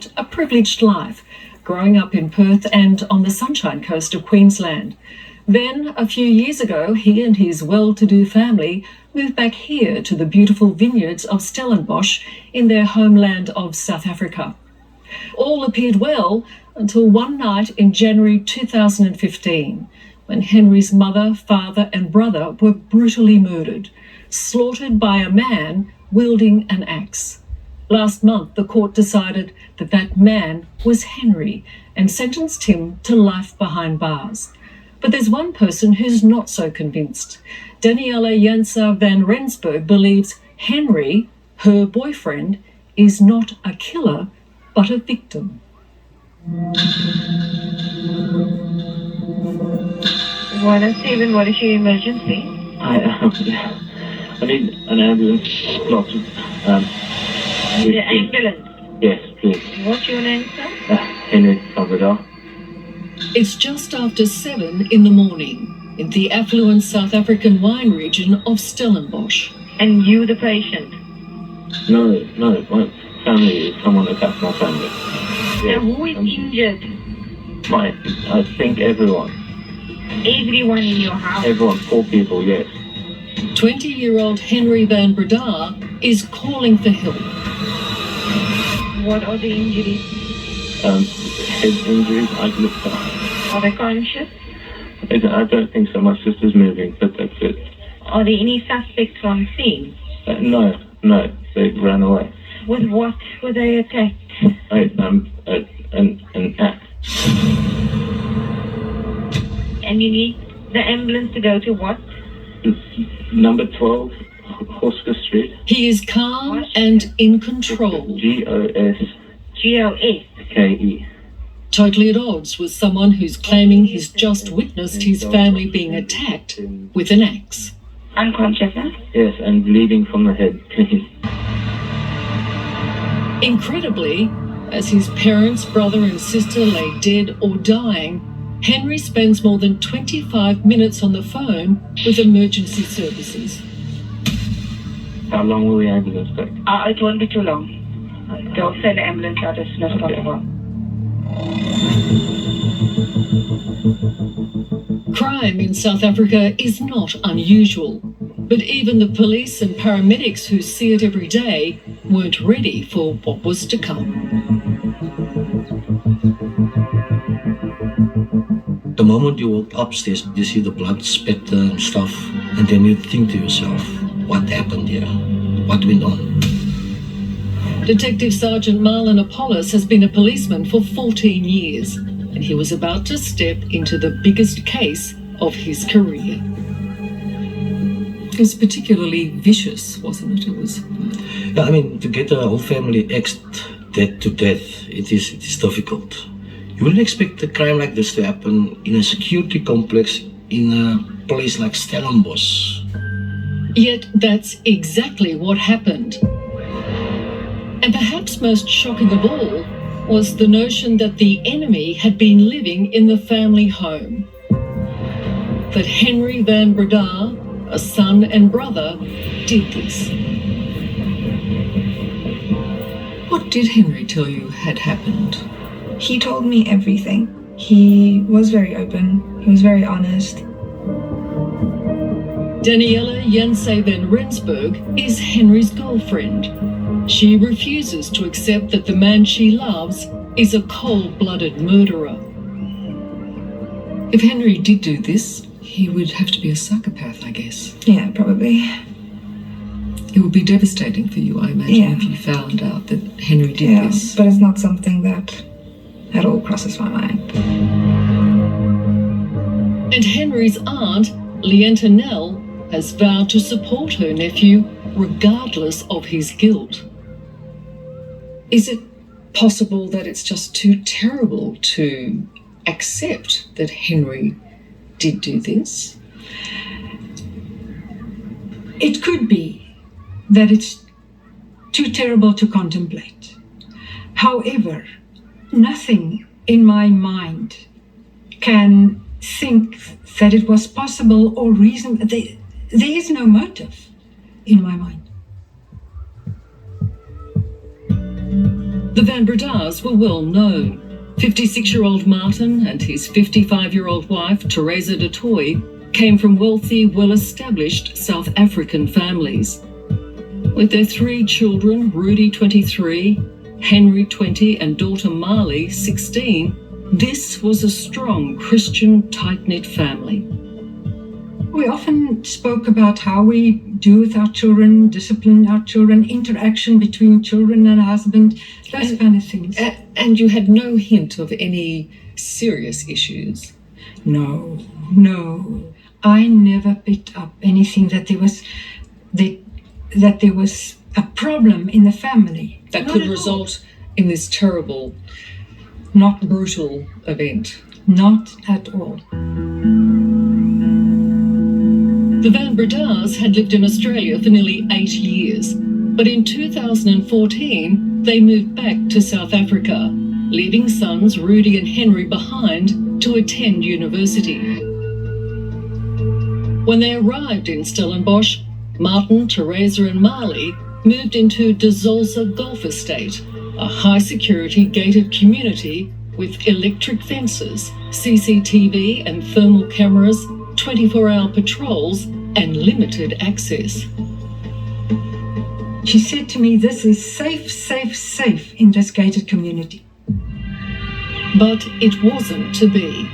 lived a privileged life, growing up in Perth and on the Sunshine Coast of Queensland. Then, a few years ago, he and his well-to-do family moved back here to the beautiful vineyards of Stellenbosch in their homeland of South Africa. All appeared well until one night in January 2015, when Henry's mother, father and brother were brutally murdered, slaughtered by a man wielding an axe. Last month, the court decided that that man was Henry and sentenced him to life behind bars. But there's one person who's not so convinced. Daniela Jansa van Rensburg believes Henry, her boyfriend, is not a killer, but a victim. Well, Stephen, what is your emergency? I need an ambulance. The ambulance? Yes, please. What's your name, sir? Henry Salvador. It's just after 7 in the morning in the affluent South African wine region of Stellenbosch. And you, the patient? No, my family, someone attacked my family. Now, who is injured? I think everyone. Everyone in your house? Everyone, 4 people, yes. 20-year-old Henry van Breda is calling for help. What are the injuries? Head injuries, Are they conscious? I don't think so. My sister's moving, but that's it. Are there any suspects on scene? No, they ran away. With what were they attacked? An axe. And you need the ambulance to go to what? Number 12, Hosker Street. He is calm and in control. G-O-S-K-E. G-O-S. Totally at odds with someone who's claiming he's just witnessed his family being attacked with an axe. Unconscious, huh? Yes, and bleeding from the head, please. Incredibly, as his parents, brother and sister lay dead or dying, Henry spends more than 25 minutes on the phone with emergency services. How long will the ambulance take? It won't be too long. They'll send the ambulance out as soon as possible. Crime in South Africa is not unusual, but even the police and paramedics who see it every day weren't ready for what was to come. The moment you walk upstairs, you see the blood spatter and stuff, and then you think to yourself, what happened here? What went on? Detective Sergeant Marlon Apollos has been a policeman for 14 years, and he was about to step into the biggest case of his career. It was particularly vicious, wasn't it? It was. Yeah, I mean, to get a whole family axed dead to death, it is difficult. You wouldn't expect a crime like this to happen in a security complex in a place like Stellenbosch. Yet that's exactly what happened. And perhaps most shocking of all was the notion that the enemy had been living in the family home. That Henry van Breda, a son and brother, did this. What did Henry tell you had happened? He told me everything. He was very open. He was very honest. Daniela Jansa van Rensburg is Henry's girlfriend. She refuses to accept that the man she loves is a cold-blooded murderer. If Henry did do this, he would have to be a psychopath, I guess. Yeah, probably. It would be devastating for you, I imagine, if you found out that Henry did this. But it's not something that at all crosses my mind. And Henry's aunt, Lienta Nell, has vowed to support her nephew regardless of his guilt. Is it possible that it's just too terrible to accept that Henry did do this? It could be that it's too terrible to contemplate. However, nothing in my mind can think that it was possible or reasonable. There is no motive in my mind. The Van Bredars were well known. 56-year-old Martin and his 55-year-old wife, Teresa de Toy, came from wealthy, well-established South African families. With their 3 children, Rudy, 23, Henry, 20, and daughter Marley, 16, this was a strong Christian, tight-knit family. We often spoke about how we do with our children, discipline our children, interaction between children and husband, those kind of things. And you had no hint of any serious issues? No. I never picked up anything that there was a problem in the family. That could result in this terrible, Not brutal event. Not at all. The Van Bredars had lived in Australia for nearly 8 years, but in 2014 they moved back to South Africa, leaving sons Rudy and Henry behind to attend university. When they arrived in Stellenbosch, Martin, Teresa and Marley moved into De Zolze Golf Estate, a high-security gated community with electric fences, CCTV and thermal cameras, 24-hour patrols and limited access. She said to me, this is safe in this gated community. But it wasn't to be.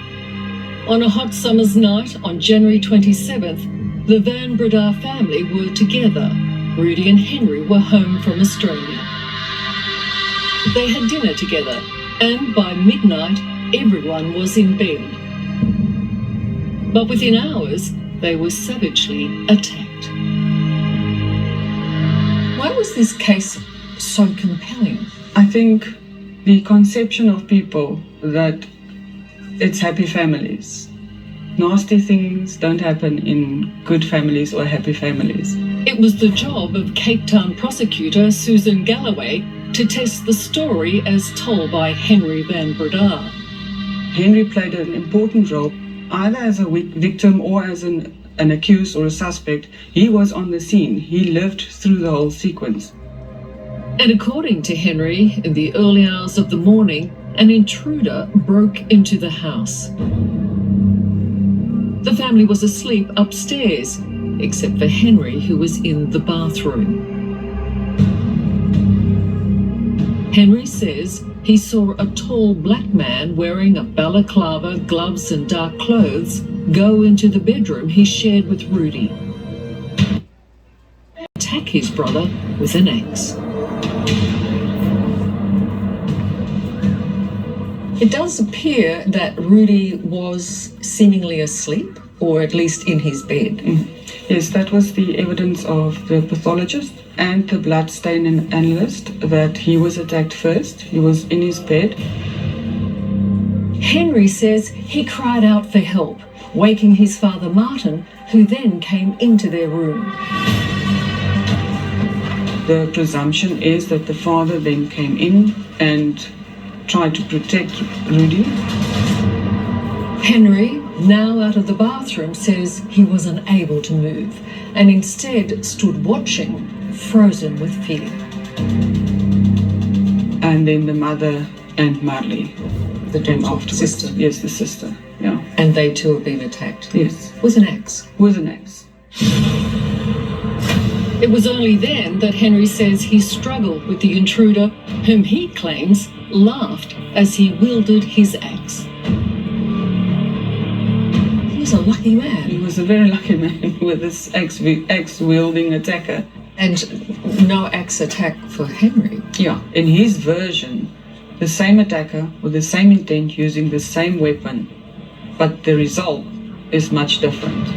On a hot summer's night on January 27th, the Van Bredar family were together. Rudy and Henry were home from Australia. They had dinner together, and by midnight, everyone was in bed. But within hours, they were savagely attacked. Why was this case so compelling? I think the conception of people that it's happy families. Nasty things don't happen in good families or happy families. It was the job of Cape Town prosecutor Susan Galloway to test the story as told by Henry Van Bredar. Henry played an important role, either as a victim or as an accused or a suspect. He was on the scene. He lived through the whole sequence. And according to Henry, in the early hours of the morning, an intruder broke into the house. The family was asleep upstairs, except for Henry, who was in the bathroom. Henry says he saw a tall black man wearing a balaclava, gloves and dark clothes go into the bedroom he shared with Rudy, attack his brother with an axe. It does appear that Rudy was seemingly asleep, or at least in his bed. Yes, that was the evidence of the pathologist and the blood stain analyst, that he was attacked first. He was in his bed. Henry says he cried out for help, waking his father Martin, who then came into their room. The presumption is that the father then came in and tried to protect Rudy. Henry, now out of the bathroom, says he was unable to move and instead stood watching, frozen with fear. And then the mother and Marley. The daughter, sister. Yes, the sister, yeah. And they too have been attacked. Yes. With an axe. With an axe. It was only then that Henry says he struggled with the intruder, whom he claims laughed as he wielded his axe. He was a lucky man. He was a very lucky man with this axe-wielding attacker. And no axe attack for Henry. Yeah, in his version, the same attacker with the same intent using the same weapon, but the result is much different.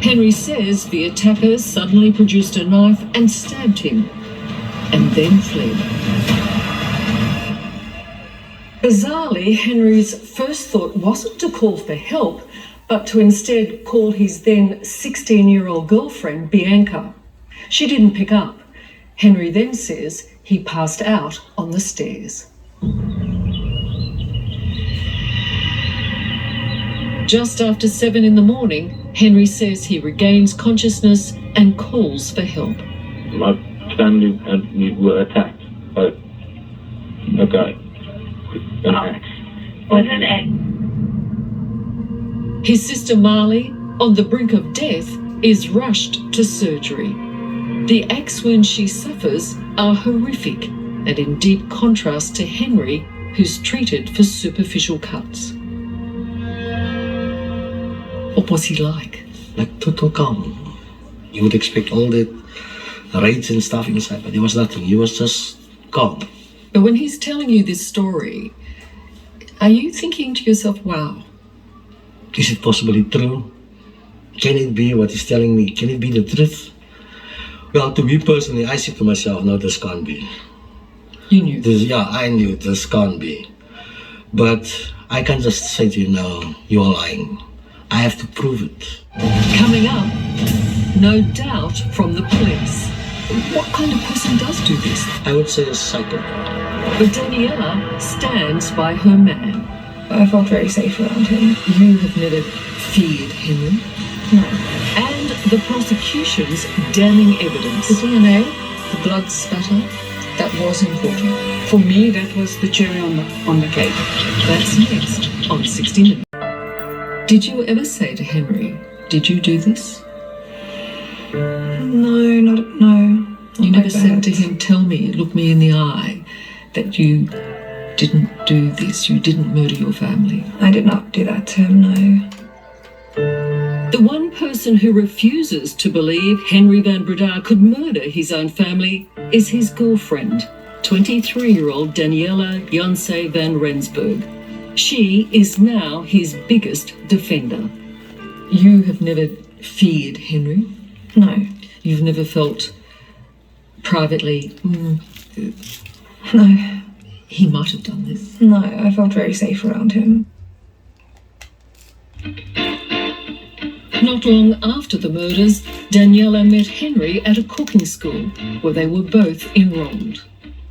Henry says the attacker suddenly produced a knife and stabbed him, and then fled. Bizarrely, Henry's first thought wasn't to call for help, but to instead call his then 16-year-old girlfriend, Bianca. She didn't pick up. Henry then says he passed out on the stairs. Just after 7 in the morning, Henry says he regains consciousness and calls for help. I family were attacked. Both. Okay. An axe. Was it at His sister Marley, on the brink of death, is rushed to surgery. The axe wounds she suffers are horrific and in deep contrast to Henry, who's treated for superficial cuts. What was he like? Like total calm. You would expect all that rage and stuff inside, but there was nothing. He was just calm. But when he's telling you this story, are you thinking to yourself, wow, Is it possibly true? Can it be what he's telling me? Can it be the truth? Well, to me personally, I said to myself, no, this can't be. you knew? I knew this can't be. But I can't just say to you, no, you're lying. I have to prove it. Coming up, no doubt from the police. What kind of person does do this? I would say a psychopath. But Daniela stands by her man. I felt very safe around him. You have never feared Henry. No. And the prosecution's damning evidence. The DNA, the blood spatter, that was important. For me, that was the cherry on the cake. That's next on 60 Minutes. Did you ever say to Henry, did you do this? No. You never said to him, tell me, look me in the eye, that you didn't do this, you didn't murder your family. I did not do that to him, no. The one person who refuses to believe Henry Van Breda could murder his own family is his girlfriend, 23-year-old Daniela Janse van Rensburg. She is now his biggest defender. You have never feared Henry? No. You've never felt privately, No. he might have done this? No, I felt very safe around him. Not long after the murders, Daniela met Henry at a cooking school where they were both enrolled.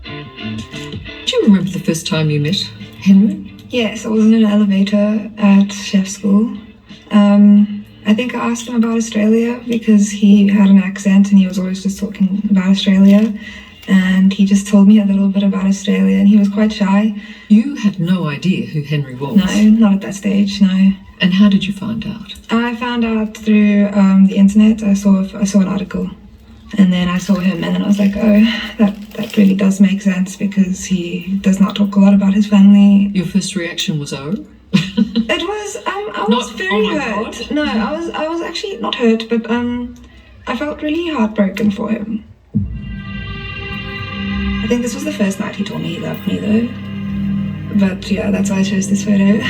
Do you remember the first time you met Henry? Yes, I was in an elevator at chef school. I think I asked him about Australia because he had an accent and he was always just talking about Australia. And he just told me a little bit about Australia and he was quite shy. You had no idea who Henry was? No, not at that stage, no. And how did you find out? I found out through the internet. I saw an article. And then I saw him and then I was like, oh, that really does make sense because he does not talk a lot about his family. Your first reaction was, oh? It was, I was Not, very oh my hurt. God. No, I was actually not hurt, but I felt really heartbroken for him. I think this was the first night he told me he loved me though. But yeah, that's why I chose this photo.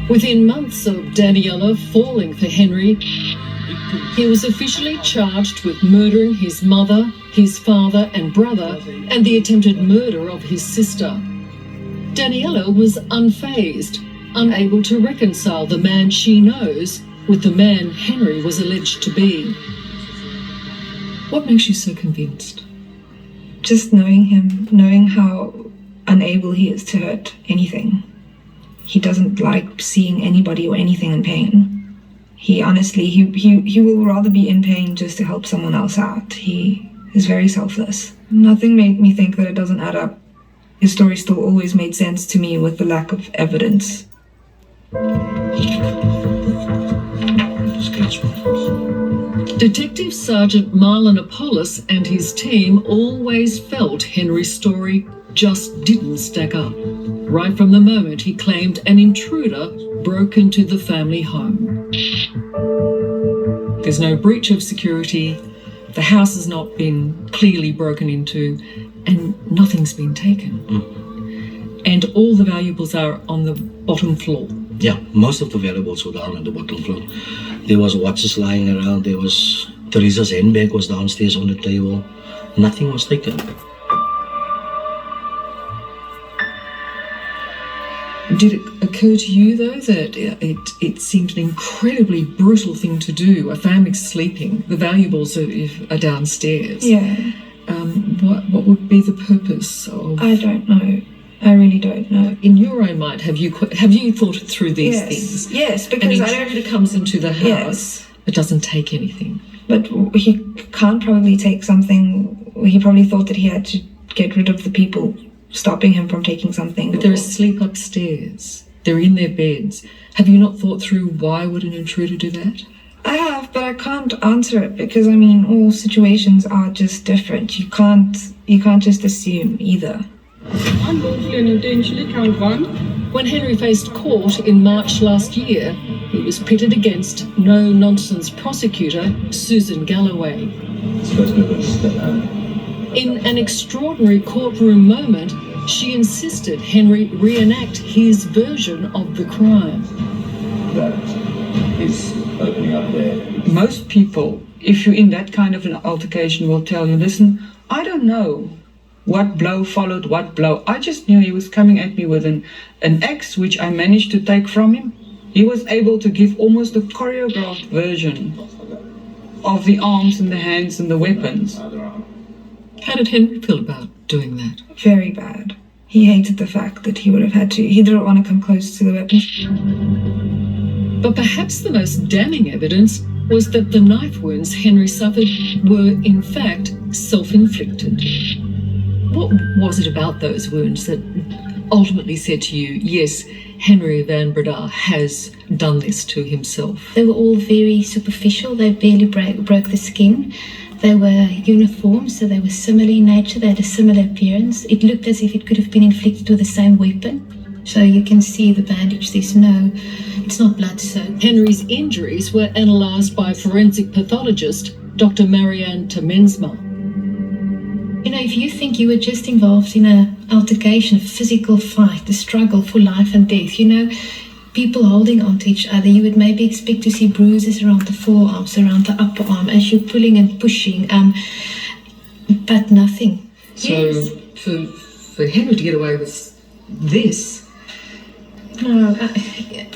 Within months of Daniela falling for Henry, he was officially charged with murdering his mother, his father and brother, and the attempted murder of his sister. Daniela was unfazed, unable to reconcile the man she knows with the man Henry was alleged to be. What makes you so convinced? Just knowing him, knowing how unable he is to hurt anything. He doesn't like seeing anybody or anything in pain. He honestly, he will rather be in pain just to help someone else out. He is very selfless. Nothing made me think that it doesn't add up. His story still always made sense to me with the lack of evidence. Detective Sergeant Marlon Apollos and his team always felt Henry's story just didn't stack up. Right from the moment he claimed an intruder broke into the family home. There's no breach of security, the house has not been clearly broken into, and nothing's been taken. And all the valuables are on the bottom floor. Yeah, most of the valuables were down at the bottom floor. There was watches lying around. There was Teresa's handbag was downstairs on the table. Nothing was taken. Did it occur to you, though, that it seemed an incredibly brutal thing to do? A family's sleeping, the valuables are downstairs. Yeah. What would be the purpose of? I don't know. I really don't know. In your own mind, have you thought through these things? Yes, An because I intruder don't. comes into the house, Yes. but doesn't take anything. But he can't probably take something. He probably thought that he had to get rid of the people stopping him from taking something. But they're asleep upstairs. They're in their beds. Have you not thought through why would an intruder do that? I have, but I can't answer it because, I mean, all situations are just different. You can't just assume either. Unlawfully and intentionally, count one. When Henry faced court in March last year, he was pitted against no-nonsense prosecutor Susan Galloway. In an extraordinary courtroom moment, she insisted Henry reenact his version of the crime. That is opening up there. Most people, if you're in that kind of an altercation, will tell you, listen, I don't know what blow followed what blow. I just knew he was coming at me with an axe, which I managed to take from him. He was able to give almost a choreographed version of the arms and the hands and the weapons. How did Henry feel about doing that? Very bad. He hated the fact that he would have had to. He didn't want to come close to the weapons. But perhaps the most damning evidence was that the knife wounds Henry suffered were, in fact, self-inflicted. What was it about those wounds that ultimately said to you, yes, Henry van Breda has done this to himself? They were all very superficial. They barely broke the skin. They were uniform, so they were similar in nature. They had a similar appearance. It looked as if it could have been inflicted with the same weapon. So you can see the bandage. It's not blood-soaked. Henry's injuries were analysed by forensic pathologist Dr. Marianne Temensma. You know, if you think you were just involved in an altercation, a physical fight, a struggle for life and death, you know, people holding onto each other, you would maybe expect to see bruises around the forearms, around the upper arm, as you're pulling and pushing, but nothing. So Yes. for Henry to get away with this, No,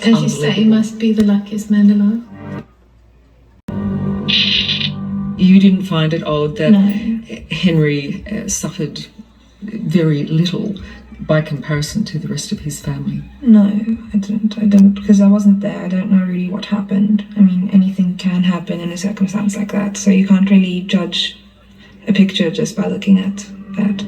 as you say, he must be the luckiest man alive. you didn't find it odd that No. Henry suffered very little by comparison to the rest of his family? No, I didn't, because I wasn't there. I don't know really what happened. I mean, anything can happen in a circumstance like that, so you can't really judge a picture just by looking at that.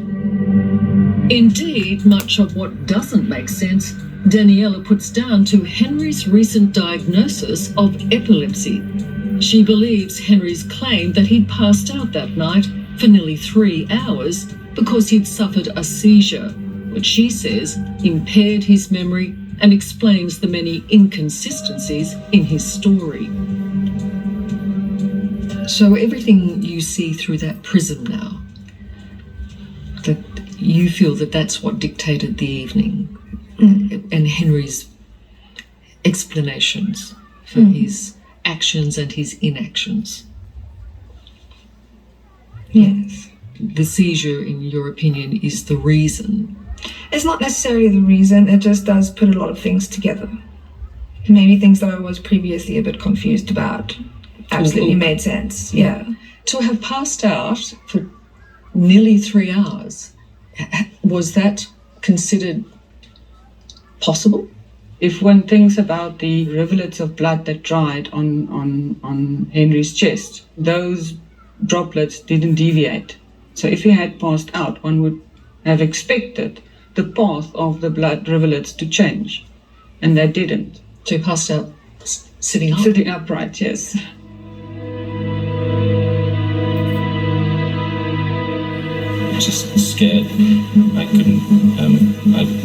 Indeed, much of what doesn't make sense, Daniela puts down to Henry's recent diagnosis of epilepsy. She believes Henry's claim that he'd passed out that night for nearly 3 hours because he'd suffered a seizure, which she says impaired his memory and explains the many inconsistencies in his story. So everything you see through that prism now, that you feel that that's what dictated the evening, and Henry's explanations for his actions and his inactions. Yes. The seizure, in your opinion, is the reason. It's not necessarily the reason, it just does put a lot of things together. Maybe things that I was previously a bit confused about absolutely made sense, yeah. To have passed out for nearly 3 hours, was that considered possible? If one thinks about the rivulets of blood that dried on Henry's chest, those droplets didn't deviate. So if he had passed out, one would have expected the path of the blood rivulets to change, and they didn't. So he passed out sitting up? Sitting upright, yes. Just scared. I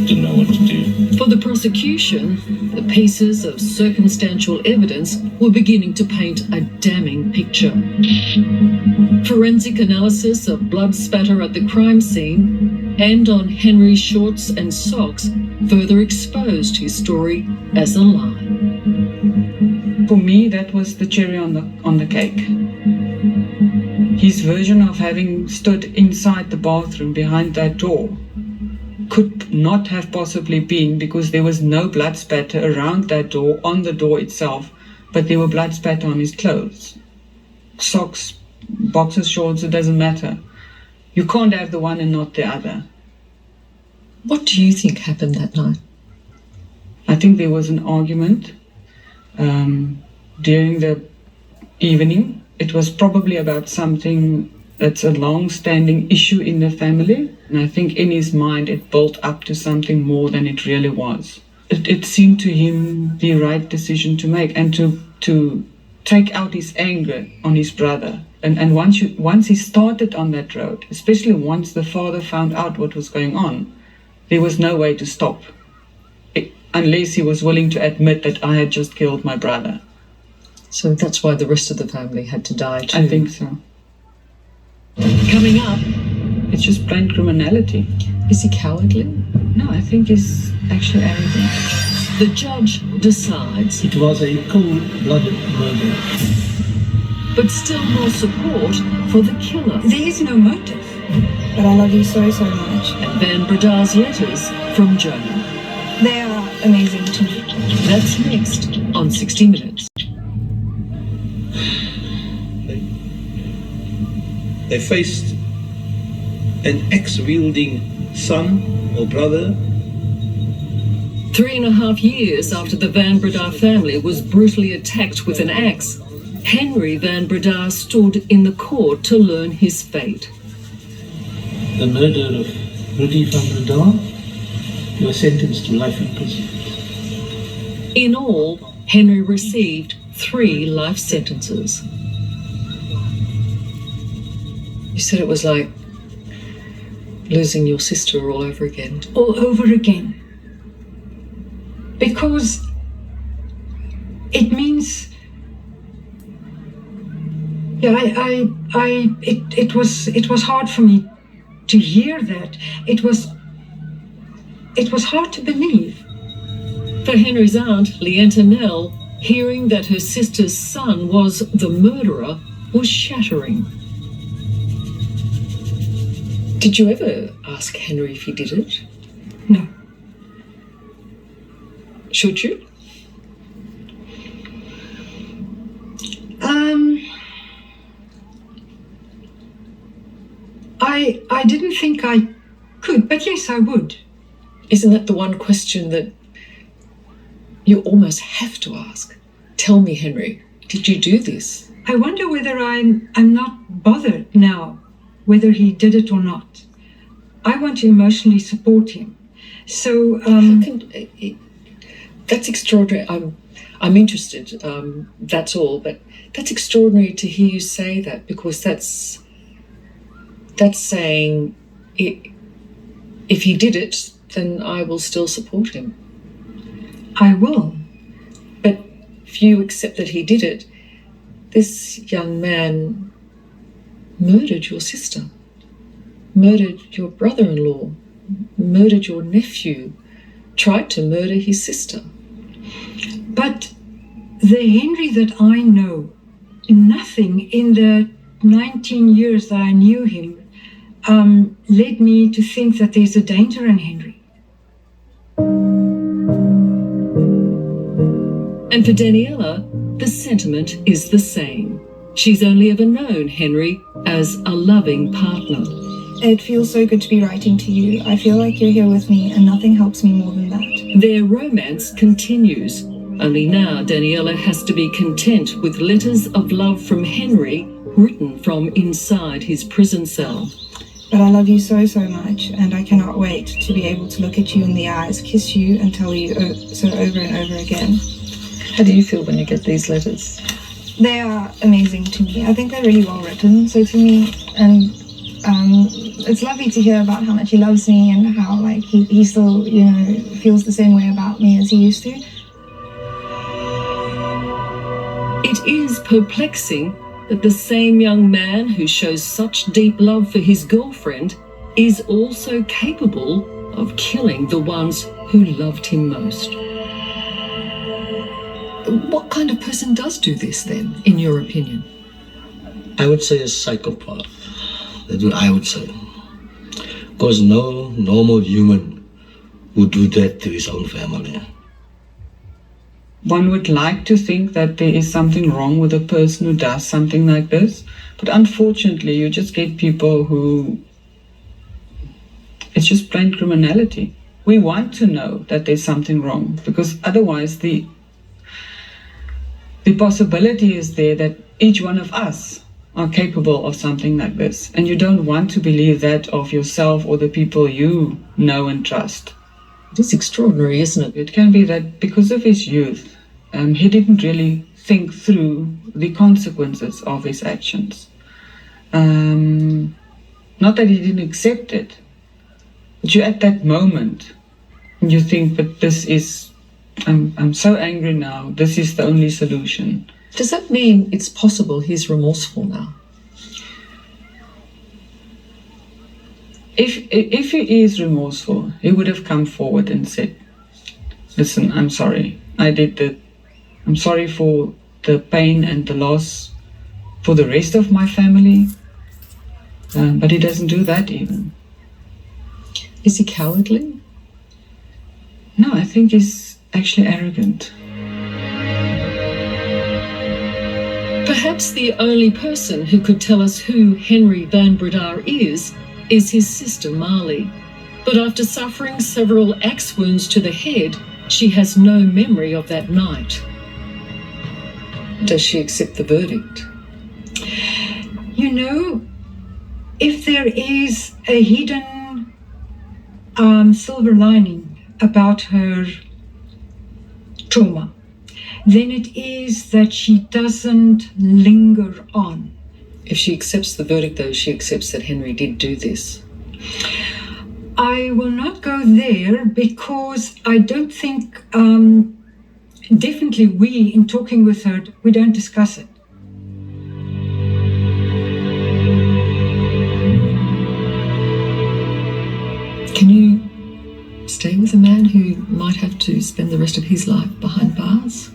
didn't know what to do. For the prosecution, the pieces of circumstantial evidence were beginning to paint a damning picture. Forensic analysis of blood spatter at the crime scene and on Henry's shorts and socks further exposed his story as a lie. For me, that was the cherry on the cake. His version of having stood inside the bathroom behind that door could not have possibly been, because there was no blood spatter around that door, on the door itself, but there were blood spatter on his clothes. Socks, boxers, shorts, it doesn't matter. You can't have the one and not the other. What do you think happened that night? I think there was an argument during the evening. it was probably about something that's a long-standing issue in the family. And I think in his mind, it built up to something more than it really was. It seemed to him the right decision to make, and to take out his anger on his brother. And once he started on that road, especially once the father found out what was going on, there was no way to stop. Unless he was willing to admit that I had just killed my brother. So that's why the rest of the family had to die too. I think so. Coming up, It's just plain criminality. is he cowardly? No, I think he's actually arrogant. The judge decides, It was a cold-blooded murder. but still more support for the killer. There is no motive. But I love you so, so much. And Van Breda's letters from Jonah. They are amazing to me. That's next on 60 Minutes. They faced an axe-wielding son or brother. 3.5 years after the Van Breda family was brutally attacked with an axe, Henry Van Breda stood in the court to learn his fate. The murder of Rudy van Breda, he was sentenced to life in prison. In all, Henry received 3 life sentences. You said it was like losing your sister all over again. All over again. Because it means, it was hard for me to hear that. It was hard to believe. For Henry's aunt, Lienta Nell, hearing that her sister's son was the murderer was shattering. Did you ever ask Henry if he did it? No. Should you? I didn't think I could, but yes, I would. Isn't that the one question that you almost have to ask? Tell me, Henry, did you do this? I wonder whether I'm not bothered now, whether he did it or not. I want to emotionally support him. So, that's extraordinary. I'm interested. That's all. But that's extraordinary to hear you say that, because that's saying if he did it, then I will still support him. I will. But if you accept that he did it, this young man murdered your sister, murdered your brother-in-law, murdered your nephew, tried to murder his sister. But the Henry that I know, nothing in the 19 years that I knew him led me to think that there's a danger in Henry. And for Daniela, the sentiment is the same. She's only ever known Henry as a loving partner. It feels so good to be writing to you. I feel like you're here with me, and nothing helps me more than that. Their romance continues. Only now Daniela has to be content with letters of love from Henry written from inside his prison cell. But I love you so, so much, and I cannot wait to be able to look at you in the eyes, kiss you, and tell you so over and over again. How do you feel when you get these letters? They are amazing to me. I think they're really well written. So to me, and it's lovely to hear about how much he loves me and how like he still, feels the same way about me as he used to. It is perplexing that the same young man who shows such deep love for his girlfriend is also capable of killing the ones who loved him most. What kind of person does do this then, in your opinion? I would say a psychopath. That's what I would say. Because no normal human would do that to his own family. One would like to think that there is something wrong with a person who does something like this, but unfortunately you just get people who, it's just plain criminality. We want to know that there's something wrong, because otherwise the the possibility is there that each one of us are capable of something like this. And you don't want to believe that of yourself or the people you know and trust. It is extraordinary, isn't it? It can be that because of his youth, he didn't really think through the consequences of his actions. Not that he didn't accept it, but you're at that moment and you think, but this is, I'm so angry now, this is the only solution. Does that mean it's possible he's remorseful now? If he is remorseful, he would have come forward and said, listen, I'm sorry, I did that. I'm sorry for the pain and the loss for the rest of my family. But he doesn't do that even. Is he cowardly? No, I think he's actually arrogant. Perhaps the only person who could tell us who Henry Van Breda is his sister Marley. But after suffering several axe wounds to the head, she has no memory of that night. Does she accept the verdict? You know, if there is a hidden silver lining about her trauma, then it is that she doesn't linger on. If she accepts the verdict, though, she accepts that Henry did do this. I will not go there because I don't think, definitely we, in talking with her, we don't discuss it. Can you stay with a man who might have to spend the rest of his life behind bars?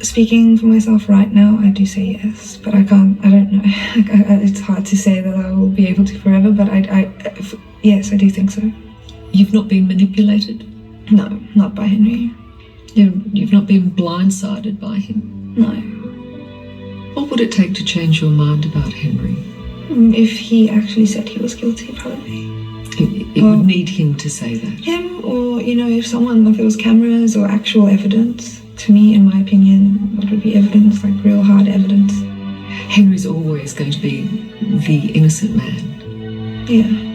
Speaking for myself right now, I do say yes, but I don't know. It's hard to say that I will be able to forever, but yes, I do think so. You've not been manipulated? No, not by Henry. You've not been blindsided by him? No. What would it take to change your mind about Henry? If he actually said he was guilty, probably. It would need him to say that. Him, or, if someone, if there was cameras or actual evidence. To me, in my opinion, what would be evidence, like real hard evidence? Henry's always going to be the innocent man. Yeah.